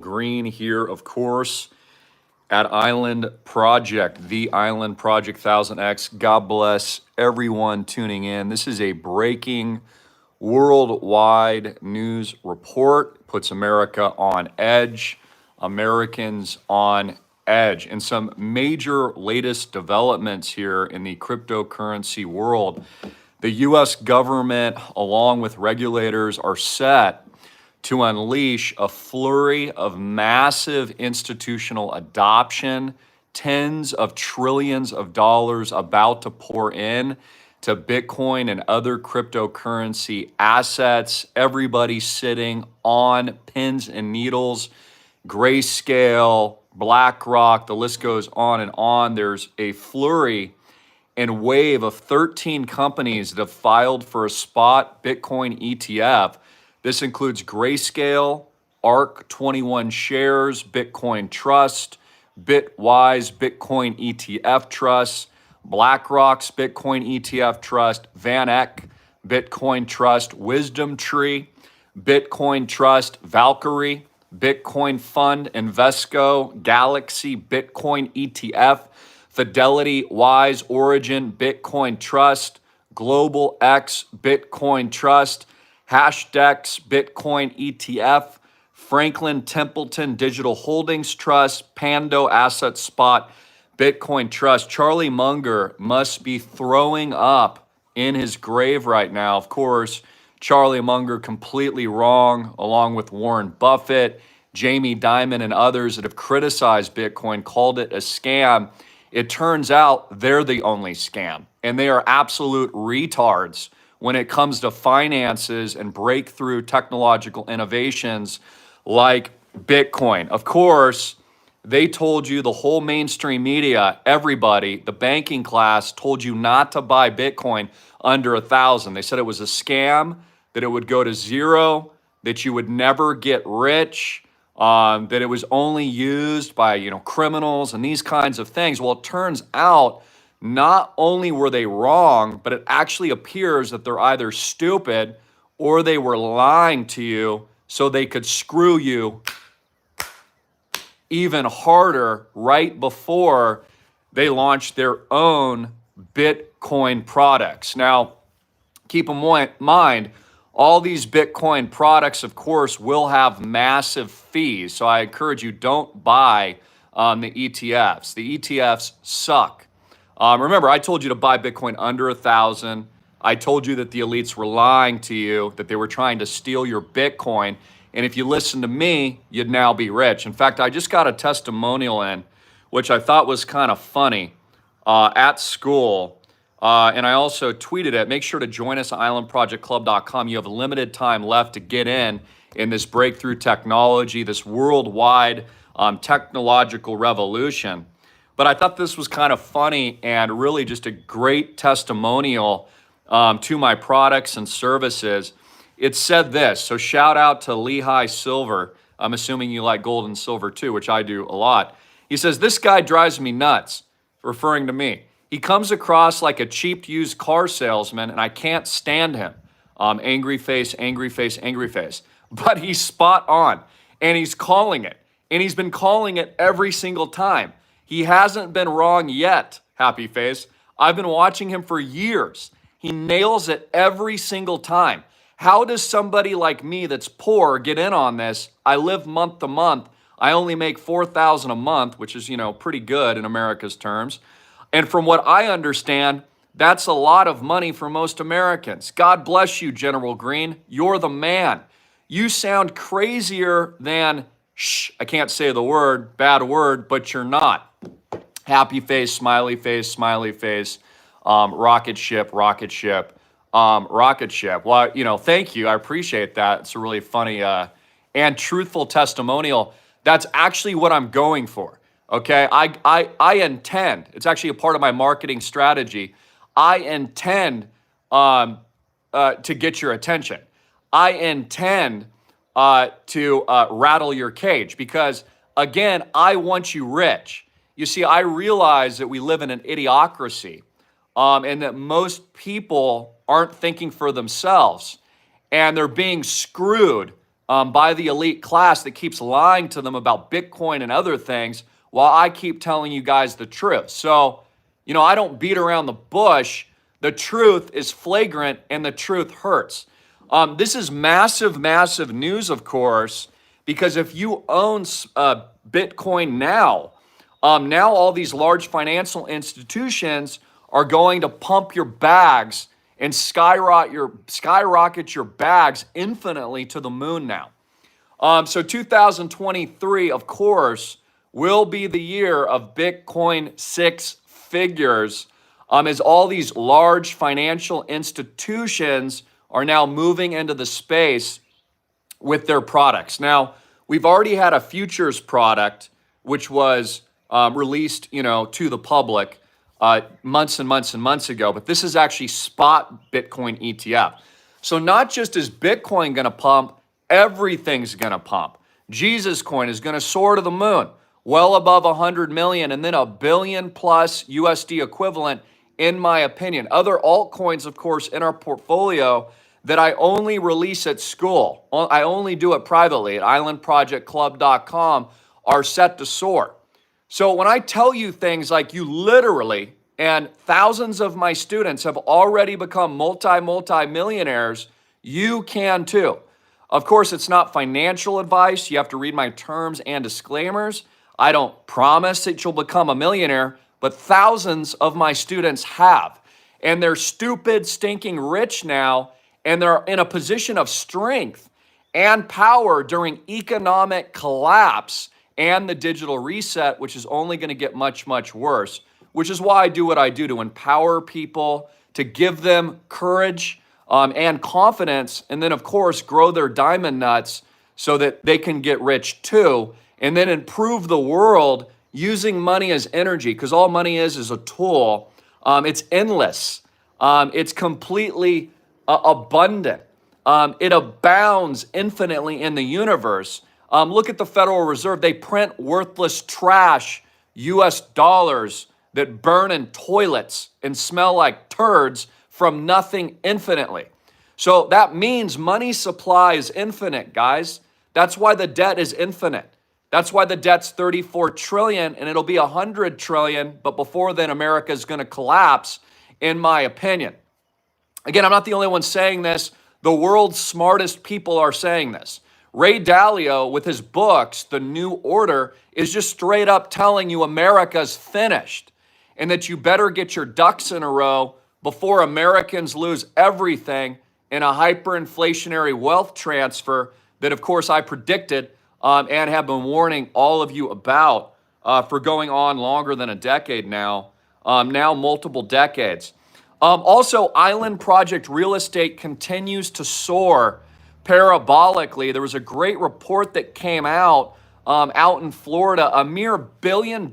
Greene here, of course, at Island Project, the Island Project 1000X. God bless everyone tuning in. This is a breaking worldwide news report, puts America on edge, Americans on edge. And some major latest developments here in the cryptocurrency world. The US government, along with regulators, are set to unleash a flurry of massive institutional adoption, tens of trillions of dollars about to pour in to Bitcoin and other cryptocurrency assets. Everybody sitting on pins and needles, Grayscale, BlackRock, the list goes on and on. There's a flurry and wave of 13 companies that have filed for a spot Bitcoin ETF. This includes Grayscale, ARK 21 Shares, Bitcoin Trust, Bitwise Bitcoin ETF Trust, BlackRock's Bitcoin ETF Trust, VanEck Bitcoin Trust, Wisdom Tree, Bitcoin Trust, Valkyrie, Bitcoin Fund, Invesco, Galaxy Bitcoin ETF, Fidelity Wise Origin Bitcoin Trust, Global X Bitcoin Trust, Hashdex Bitcoin ETF, Franklin Templeton Digital Holdings Trust, Pando Asset Spot Bitcoin Trust. Charlie Munger must be throwing up in his grave right now. Of course, Charlie Munger completely wrong, along with Warren Buffett, Jamie Dimon, and others that have criticized Bitcoin, called it a scam. It turns out they're the only scam, and they are absolute retards when it comes to finances and breakthrough technological innovations like Bitcoin. Of course, they told you, the whole mainstream media, everybody, the banking class told you not to buy Bitcoin under 1,000. They said it was a scam, that it would go to zero, that you would never get rich, that it was only used by criminals and these kinds of things. Well, it turns out not only were they wrong, but it actually appears that they're either stupid or they were lying to you so they could screw you even harder right before they launched their own Bitcoin products. Now, keep in mind, all these Bitcoin products, of course, will have massive fees. So I encourage you, don't buy the ETFs. The ETFs suck. Remember, I told you to buy Bitcoin under 1,000. I told you that the elites were lying to you, that they were trying to steal your Bitcoin. And if you listen to me, you'd now be rich. In fact, I just got a testimonial in, which I thought was kind of funny, at school. And I also tweeted it. Make sure to join us at islandprojectclub.com. You have limited time left to get in this breakthrough technology, this worldwide technological revolution. But I thought this was kind of funny and really just a great testimonial to my products and services. It said this, so shout out to Lehigh Silver. I'm assuming you like gold and silver too, which I do a lot. He says, this guy drives me nuts, referring to me. He comes across like a cheap used car salesman and I can't stand him. Angry face, angry face, angry face. But he's spot on and he's calling it. And he's been calling it every single time. He hasn't been wrong yet, happy face. I've been watching him for years. He nails it every single time. How does somebody like me that's poor get in on this? I live month to month. I only make $4,000 a month, which is, pretty good in America's terms. And from what I understand, that's a lot of money for most Americans. God bless you, General Greene. You're the man. You sound crazier than, I can't say the word, bad word, but you're not. Happy face, smiley face, rocket ship, rocket ship, rocket ship. Well, thank you. I appreciate that. It's a really funny and truthful testimonial. That's actually what I'm going for. Okay, I intend, it's actually a part of my marketing strategy. I intend to get your attention. I intend to rattle your cage because, again, I want you rich. You see, I realize that we live in an idiocracy and that most people aren't thinking for themselves and they're being screwed by the elite class that keeps lying to them about Bitcoin and other things while I keep telling you guys the truth. So, I don't beat around the bush. The truth is flagrant and the truth hurts. This is massive, massive news, of course, because if you own Bitcoin now, now all these large financial institutions are going to pump your bags and skyrocket your bags infinitely to the moon now. So 2023, of course, will be the year of Bitcoin six figures, as all these large financial institutions are now moving into the space with their products. Now, we've already had a futures product, which was released, to the public months and months and months ago, but this is actually spot Bitcoin ETF. So not just is Bitcoin going to pump, everything's going to pump. Jesus coin is going to soar to the moon, well above 100 million, and then a billion plus USD equivalent, in my opinion. Other altcoins, of course, in our portfolio that I only release at school, I only do it privately at islandprojectclub.com, are set to soar. So when I tell you things like you literally, and thousands of my students have already become multi-millionaires, you can too. Of course, it's not financial advice. You have to read my terms and disclaimers. I don't promise that you'll become a millionaire, but thousands of my students have. And they're stupid, stinking rich now, and they're in a position of strength and power during economic collapse and the digital reset, which is only going to get much, much worse, which is why I do what I do, to empower people, to give them courage and confidence, and then, of course, grow their diamond nuts so that they can get rich too, and then improve the world using money as energy, because all money is a tool. It's endless. It's completely abundant. It abounds infinitely in the universe. Look at the Federal Reserve. They print worthless trash, US dollars that burn in toilets and smell like turds from nothing infinitely. So that means money supply is infinite, guys. That's why the debt is infinite. That's why the debt's 34 trillion and it'll be 100 trillion, but before then America is going to collapse, in my opinion. Again, I'm not the only one saying this. The world's smartest people are saying this. Ray Dalio, with his books, The New Order, is just straight up telling you America's finished and that you better get your ducks in a row before Americans lose everything in a hyperinflationary wealth transfer that, of course, I predicted and have been warning all of you about for going on longer than a decade now, now multiple decades. Also, Island Project real estate continues to soar parabolically. There was a great report that came out in Florida. A mere $1 billion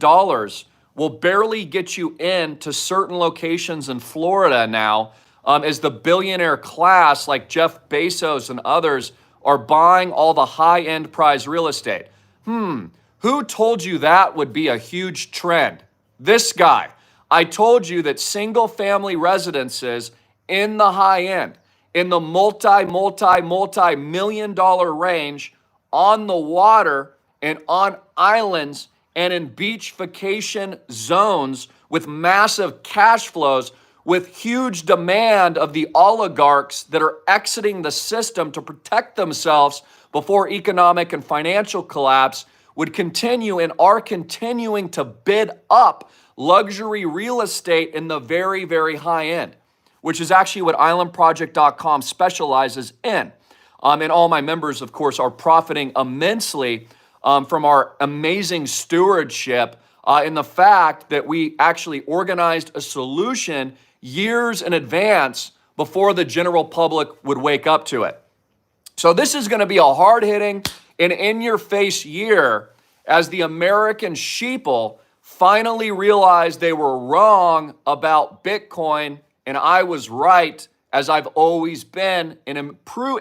will barely get you into certain locations in Florida now, as the billionaire class like Jeff Bezos and others are buying all the high-end prize real estate. Who told you that would be a huge trend? This guy. I told you that single-family residences in the high end, in the multi-million dollar range, on the water and on islands and in beach vacation zones with massive cash flows, with huge demand of the oligarchs that are exiting the system to protect themselves before economic and financial collapse, would continue and are continuing to bid up luxury real estate in the very, very high end, which is actually what islandproject.com specializes in. And all my members, of course, are profiting immensely from our amazing stewardship in the fact that we actually organized a solution years in advance before the general public would wake up to it. So this is going to be a hard-hitting and in-your-face year as the American sheeple finally realized they were wrong about Bitcoin, and I was right, as I've always been, and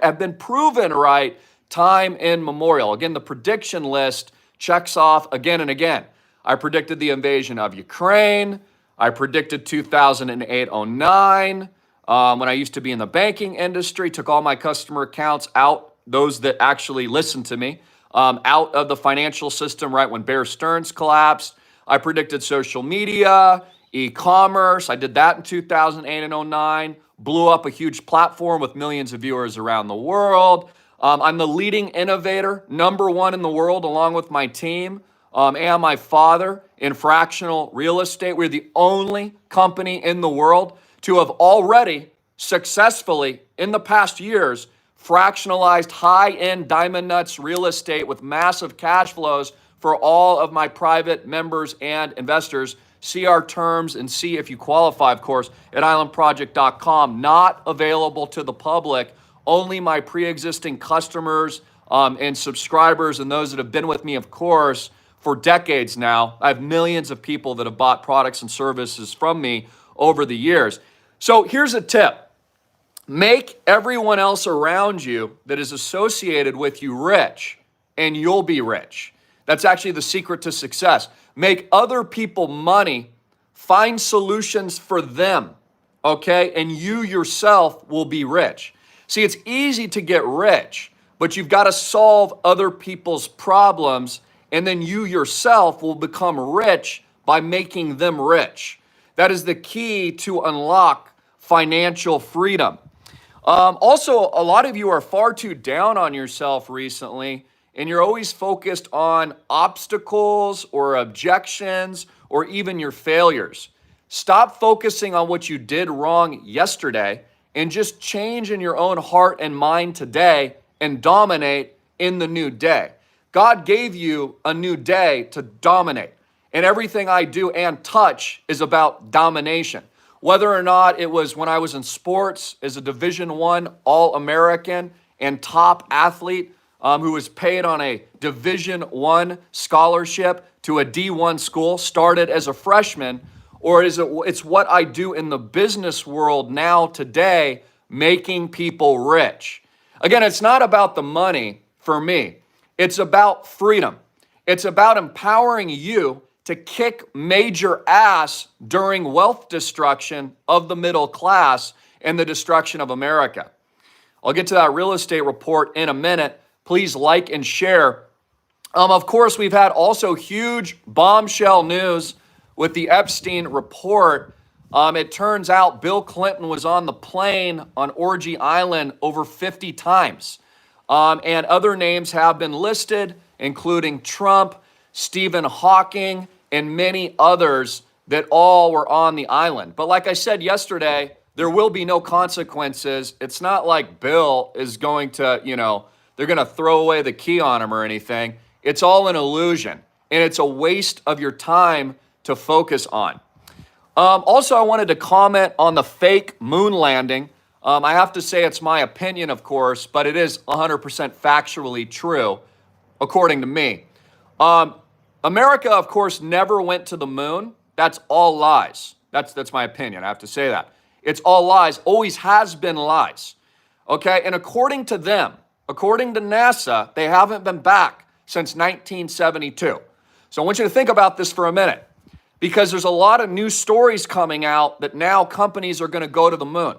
have been proven right time immemorial. Again, the prediction list checks off again and again. I predicted the invasion of Ukraine. I predicted 2008-09 when I used to be in the banking industry, took all my customer accounts out those that actually listen to me, out of the financial system right when Bear Stearns collapsed. I predicted social media, e-commerce. I did that in 2008 and 09. Blew up a huge platform with millions of viewers around the world. I'm the leading innovator, #1 in the world, along with my team and my father in fractional real estate. We're the only company in the world to have already successfully, in the past years, fractionalized high-end diamond nuts real estate with massive cash flows for all of my private members and investors. See our terms and see if you qualify, of course, at islandproject.com. Not available to the public, only my pre-existing customers and subscribers and those that have been with me, of course, for decades now. I have millions of people that have bought products and services from me over the years. So here's a tip. Make everyone else around you that is associated with you rich, and you'll be rich. That's actually the secret to success. Make other people money, find solutions for them, okay? And you yourself will be rich. See, it's easy to get rich, but you've got to solve other people's problems, and then you yourself will become rich by making them rich. That is the key to unlock financial freedom. Also, a lot of you are far too down on yourself recently, and you're always focused on obstacles or objections or even your failures. Stop focusing on what you did wrong yesterday and just change in your own heart and mind today and dominate in the new day. God gave you a new day to dominate, and everything I do and touch is about domination. Whether or not it was when I was in sports as a Division I All-American and top athlete who was paid on a Division I scholarship to a D1 school, started as a freshman, or it's what I do in the business world now today, making people rich. Again, it's not about the money for me. It's about freedom. It's about empowering you to kick major ass during wealth destruction of the middle class and the destruction of America. I'll get to that real estate report in a minute. Please like and share. Of course, we've had also huge bombshell news with the Epstein report. It turns out Bill Clinton was on the plane on Orgy Island over 50 times. And other names have been listed, including Trump, Stephen Hawking, and many others that all were on the island. But like I said yesterday, there will be no consequences. It's not like Bill is going to, they're going to throw away the key on him or anything. It's all an illusion, and it's a waste of your time to focus on. Also, I wanted to comment on the fake moon landing. I have to say it's my opinion, of course, but it is 100% factually true, according to me. America, of course, never went to the moon. That's all lies. That's my opinion. I have to say that. It's all lies, always has been lies. Okay, and according to them, according to NASA, they haven't been back since 1972. So I want you to think about this for a minute, because there's a lot of new stories coming out that now companies are going to go to the moon.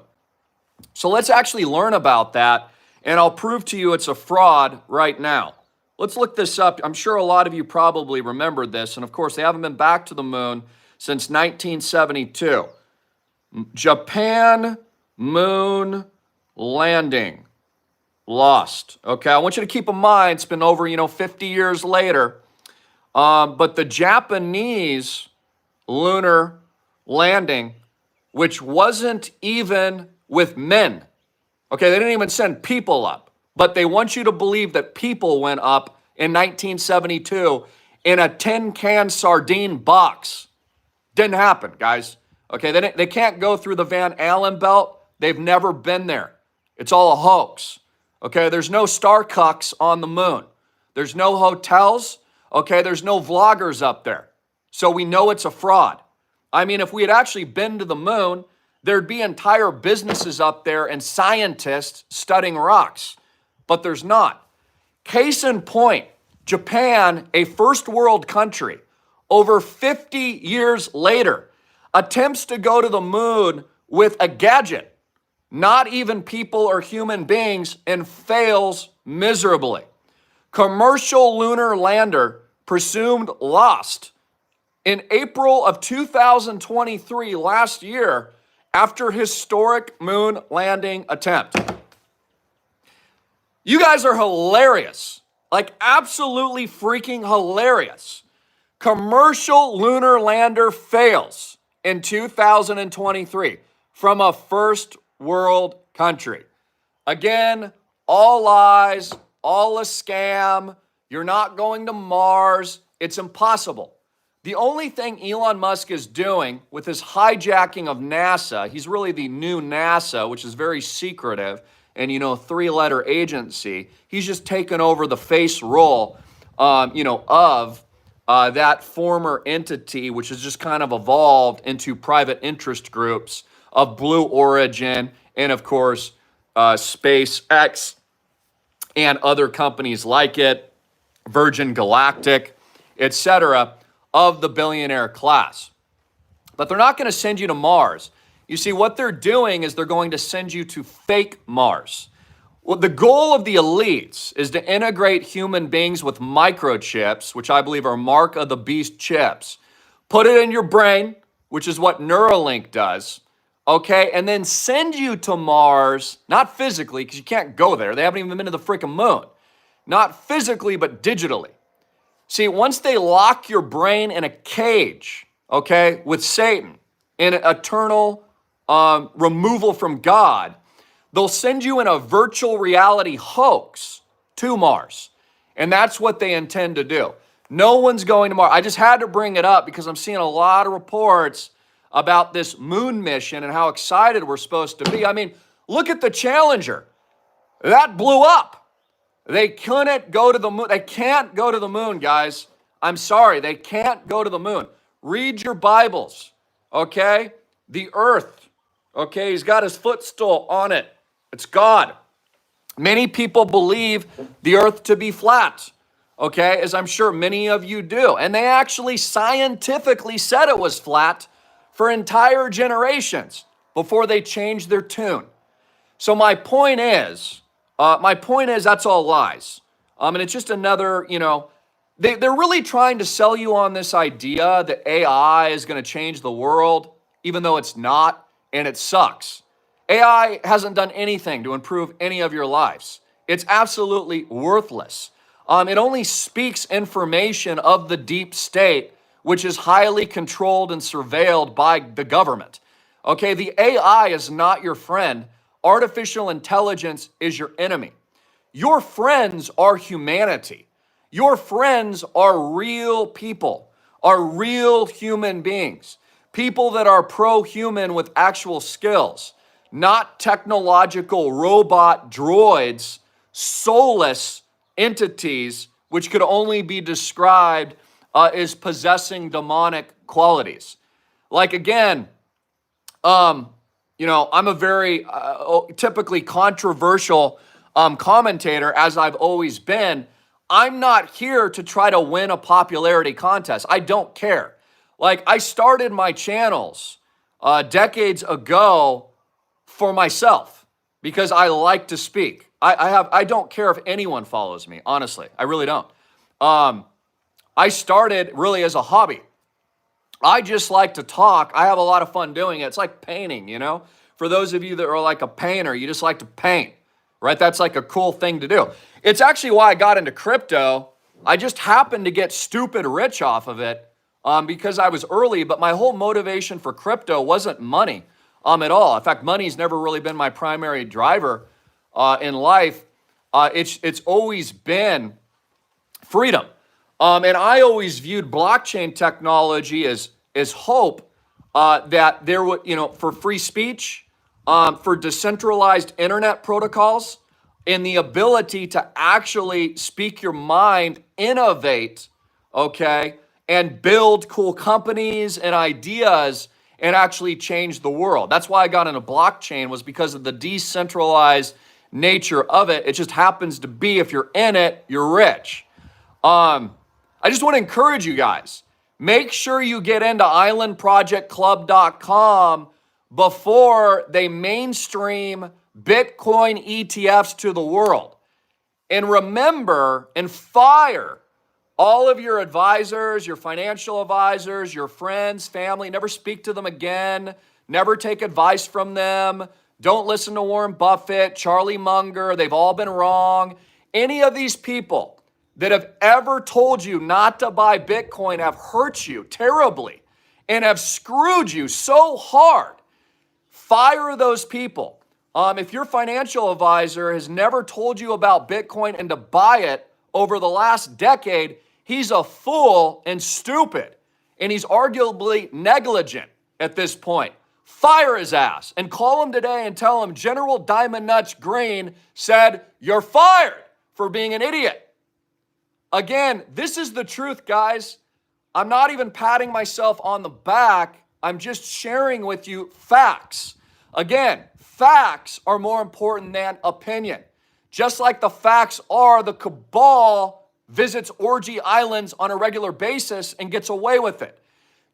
So let's actually learn about that, and I'll prove to you it's a fraud right now. Let's look this up. I'm sure a lot of you probably remember this, and of course, they haven't been back to the moon since 1972. Japan moon landing lost. Okay, I want you to keep in mind, it's been over, 50 years later, but the Japanese lunar landing, which wasn't even with men. Okay, they didn't even send people up, but they want you to believe that people went up in 1972 in a tin can sardine box. Didn't happen, guys. Okay, they can't go through the Van Allen belt. They've never been there. It's all a hoax. Okay, there's no star cucks on the moon. There's no hotels. Okay, there's no vloggers up there. So we know it's a fraud. I mean, if we had actually been to the moon, there'd be entire businesses up there and scientists studying rocks, but there's not. Case in point, Japan, a first world country, over 50 years later, attempts to go to the moon with a gadget. not even people or human beings, and fails miserably. Commercial lunar lander presumed lost in April of 2023, last year, after historic moon landing attempt. You guys are hilarious. Like, absolutely freaking hilarious. Commercial lunar lander fails in 2023 from a first world country. Again, all lies, all a scam. You're not going to Mars. It's impossible. The only thing Elon Musk is doing with his hijacking of NASA, he's really the new NASA, which is very secretive and, three-letter agency. He's just taken over the face role, of that former entity, which has just kind of evolved into private interest groups of Blue Origin and, of course, SpaceX and other companies like it, Virgin Galactic, etc., of the billionaire class. But they're not going to send you to Mars. You see, what they're doing is they're going to send you to fake Mars. Well, the goal of the elites is to integrate human beings with microchips, which I believe are mark of the beast chips, put it in your brain, which is what Neuralink does, okay, and then send you to Mars, not physically, because you can't go there. They haven't even been to the freaking moon. Not physically, but digitally. See, once they lock your brain in a cage, okay, with Satan, in eternal removal from God, they'll send you in a virtual reality hoax to Mars. And that's what they intend to do. No one's going to Mars. I just had to bring it up because I'm seeing a lot of reports about this moon mission and how excited we're supposed to be. I mean, look at the Challenger. That blew up. They couldn't go to the moon. They can't go to the moon, guys. I'm sorry. They can't go to the moon. Read your Bibles, okay? The earth, okay? He's got his footstool on it. It's God. Many people believe the earth to be flat, okay? As I'm sure many of you do. And they actually scientifically said it was flat for entire generations before they changed their tune. So my point is that's all lies. And it's just another, they're really trying to sell you on this idea that AI is going to change the world, even though it's not, and it sucks. AI hasn't done anything to improve any of your lives. It's absolutely worthless. It only speaks information of the deep state, which is highly controlled and surveilled by the government. Okay, the AI is not your friend. Artificial intelligence is your enemy. Your friends are humanity. Your friends are real people, are real human beings, people that are pro-human with actual skills, not technological robot droids, soulless entities, which could only be described as possessing demonic qualities. Like, again, I'm a very typically controversial commentator, as I've always been. I'm not here to try to win a popularity contest. I don't care. Like, I started my channels decades ago for myself because I like to speak. I don't care if anyone follows me, honestly. I really don't. I started really as a hobby. I just like to talk. I have a lot of fun doing it. It's like painting, For those of you that are like a painter, you just like to paint, right? That's like a cool thing to do. It's actually why I got into crypto. I just happened to get stupid rich off of it because I was early, but my whole motivation for crypto wasn't money at all. In fact, money's never really been my primary driver in life. It's always been freedom. And I always viewed blockchain technology as hope that there would, for free speech, for decentralized internet protocols, and the ability to actually speak your mind, innovate, okay, and build cool companies and ideas and actually change the world. That's why I got into blockchain, was because of the decentralized nature of it. It just happens to be, if you're in it, you're rich. I just want to encourage you guys, make sure you get into islandprojectclub.com before they mainstream Bitcoin ETFs to the world. And remember and fire all of your advisors, your financial advisors, your friends, family. Never speak to them again. Never take advice from them. Don't listen to Warren Buffett, Charlie Munger. They've all been wrong. Any of these people that have ever told you not to buy Bitcoin have hurt you terribly and have screwed you so hard. Fire those people. If your financial advisor has never told you about Bitcoin and to buy it over the last decade, he's a fool and stupid, and he's arguably negligent at this point. Fire his ass and call him today and tell him General Diamond Nuts Greene said, "You're fired for being an idiot." Again, this is the truth, guys. I'm not even patting myself on the back. I'm just sharing with you facts. Again, facts are more important than opinion. Just like the facts are, the cabal visits orgy islands on a regular basis and gets away with it.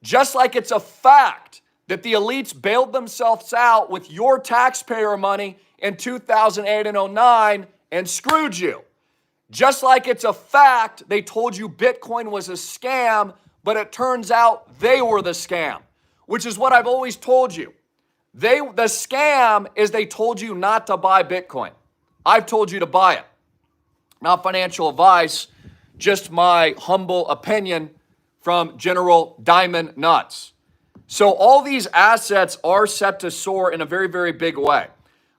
Just like it's a fact that the elites bailed themselves out with your taxpayer money in 2008 and 09 and screwed you. Just like it's a fact they told you Bitcoin was a scam, but it turns out they were the scam, which is what I've always told you. The scam is they told you not to buy Bitcoin. I've told you to buy it. Not financial advice, just my humble opinion from General Diamond Nuts. So all these assets are set to soar in a very, very big way.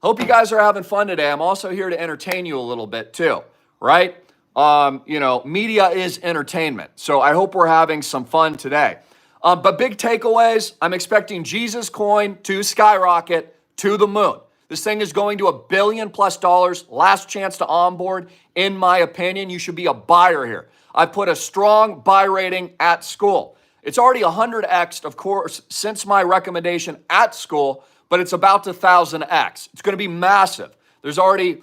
Hope you guys are having fun today. I'm also here to entertain you a little bit too, right? Media is entertainment. So I hope we're having some fun today. But big takeaways, I'm expecting Jesus coin to skyrocket to the moon. This thing is going to $1 billion+. Last chance to onboard. In my opinion, you should be a buyer here. I put a strong buy rating at school. It's already 100x, of course, since my recommendation at school, but it's about to 1,000x. It's going to be massive. There's already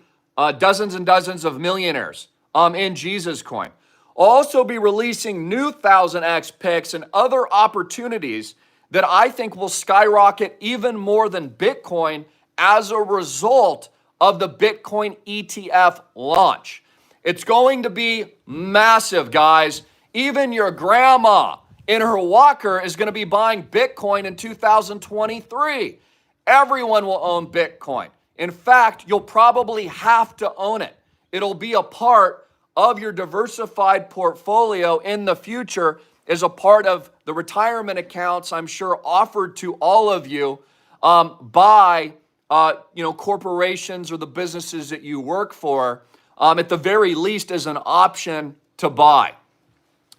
dozens and dozens of millionaires in Jesus coin. Also be releasing new 1,000x picks and other opportunities that I think will skyrocket even more than Bitcoin as a result of the Bitcoin ETF launch. It's going to be massive, guys. Even your grandma in her walker is going to be buying Bitcoin in 2023. Everyone will own Bitcoin. In fact, you'll probably have to own it. It'll be a part of your diversified portfolio in the future as a part of the retirement accounts, I'm sure, offered to all of you by corporations or the businesses that you work for, at the very least as an option to buy.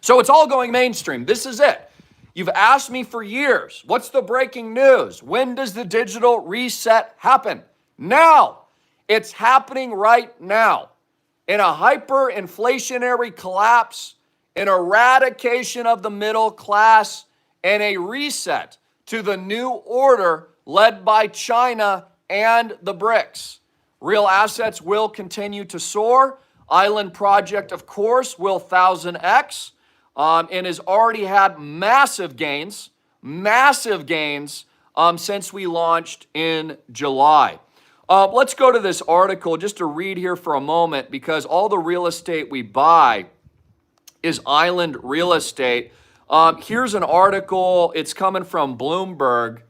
So it's all going mainstream. This is it. You've asked me for years, what's the breaking news? When does the digital reset happen? Now. It's happening right now. In a hyperinflationary collapse, an eradication of the middle class, and a reset to the new order led by China and the BRICS. Real assets will continue to soar. Island Project, of course, will 1,000x and has already had massive gains since we launched in July. Let's go to this article just to read here for a moment, because all the real estate we buy is island real estate. Here's an article. It's coming from Bloomberg.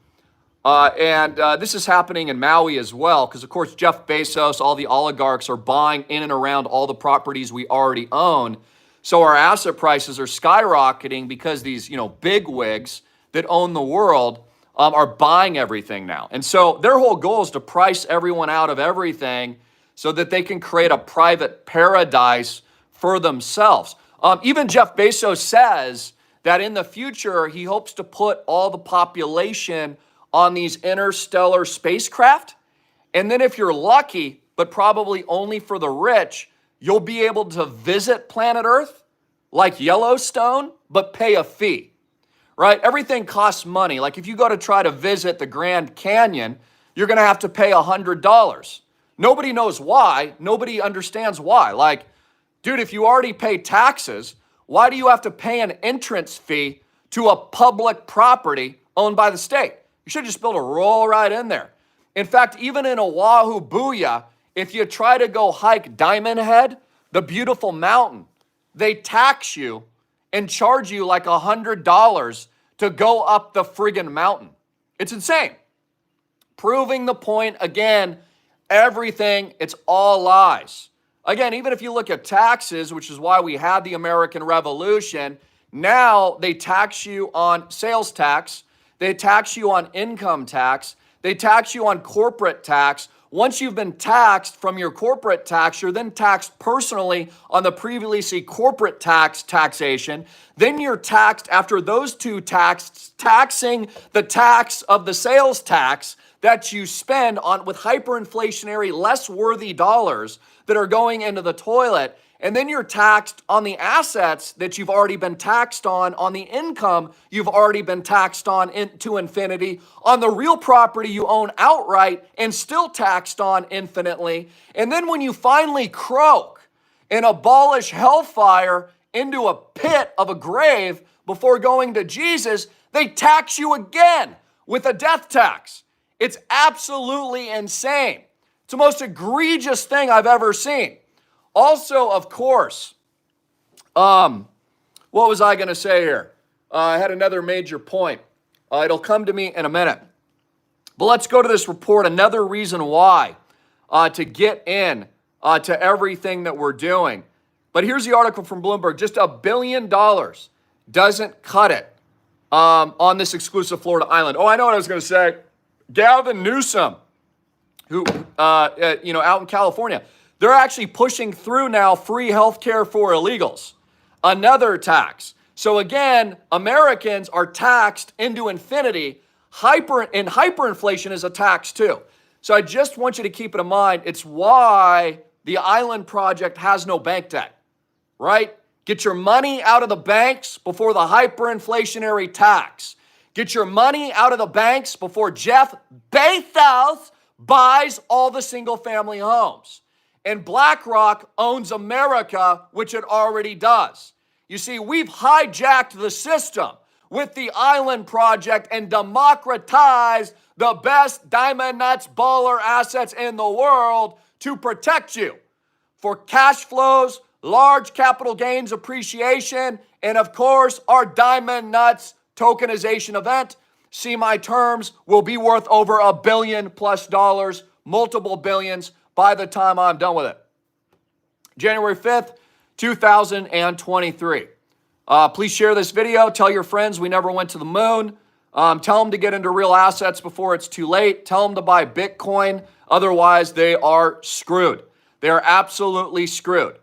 And this is happening in Maui as well, because, of course, Jeff Bezos, all the oligarchs are buying in and around all the properties we already own. So our asset prices are skyrocketing because these, big wigs that own the world are buying everything now. And so their whole goal is to price everyone out of everything so that they can create a private paradise for themselves. Even Jeff Bezos says that in the future, he hopes to put all the population on these interstellar spacecraft. And then if you're lucky, but probably only for the rich, you'll be able to visit planet Earth like Yellowstone, but pay a fee. Right? Everything costs money. Like if you go to try to visit the Grand Canyon, you're going to have to pay $100. Nobody knows why. Nobody understands why. Like, dude, if you already pay taxes, why do you have to pay an entrance fee to a public property owned by the state? You should just be able to roll right in there. In fact, even in Oahu, Booyah, if you try to go hike Diamond Head, the beautiful mountain, they tax you and charge you like $100 to go up the friggin' mountain. It's insane. Proving the point again, everything, it's all lies. Again, even if you look at taxes, which is why we had the American Revolution, now they tax you on sales tax, they tax you on income tax, they tax you on corporate tax. Once you've been taxed from your corporate tax, you're then taxed personally on the previously corporate taxation. Then you're taxed after those two taxing the tax of the sales tax that you spend on with hyperinflationary, less worthy dollars that are going into the toilet. And then you're taxed on the assets that you've already been taxed on the income you've already been taxed on to infinity, on the real property you own outright and still taxed on infinitely. And then when you finally croak and abolish hellfire into a pit of a grave before going to Jesus, they tax you again with a death tax. It's absolutely insane. It's the most egregious thing I've ever seen. Also, of course, what was I going to say here? I had another major point. It'll come to me in a minute. But let's go to this report. Another reason why to get in to everything that we're doing. But here's the article from Bloomberg. Just $1 billion doesn't cut it on this exclusive Florida island. Oh, I know what I was going to say. Gavin Newsom, who, out in California, they're actually pushing through now free healthcare for illegals. Another tax. So again, Americans are taxed into infinity. Hyperinflation is a tax too. So I just want you to keep it in mind. It's why the Island Project has no bank debt, right? Get your money out of the banks before the hyperinflationary tax. Get your money out of the banks before Jeff Bezos buys all the single-family homes. And BlackRock owns America, which it already does. You see, we've hijacked the system with the Island Project and democratized the best diamond nuts baller assets in the world to protect you for cash flows, large capital gains appreciation, and of course, our diamond nuts tokenization event. See my terms, will be worth over $1 billion plus, multiple billions by the time I'm done with it. January 5th, 2023. Please share this video. Tell your friends we never went to the moon. Tell them to get into real assets before it's too late. Tell them to buy Bitcoin. Otherwise, they are screwed. They are absolutely screwed.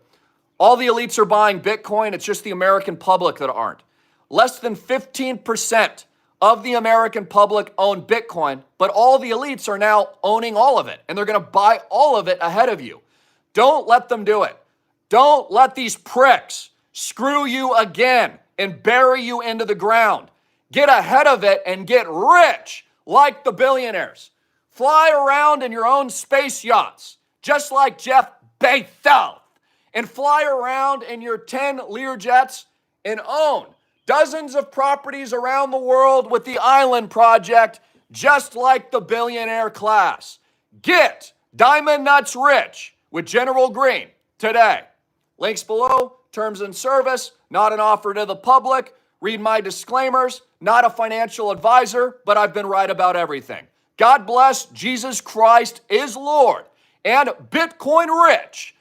All the elites are buying Bitcoin. It's just the American public that aren't. Less than 15% of the American public own Bitcoin, but all the elites are now owning all of it, and they're going to buy all of it ahead of you. Don't let them do it. Don't let these pricks screw you again and bury you into the ground. Get ahead of it and get rich like the billionaires. Fly around in your own space yachts, just like Jeff Bezos, and fly around in your 10 Learjets and own dozens of properties around the world with the Island Project, just like the billionaire class. Get Diamond Nuts Rich with General Greene today. Links below, terms and service, not an offer to the public. Read my disclaimers, not a financial advisor, but I've been right about everything. God bless. Jesus Christ is Lord and Bitcoin rich.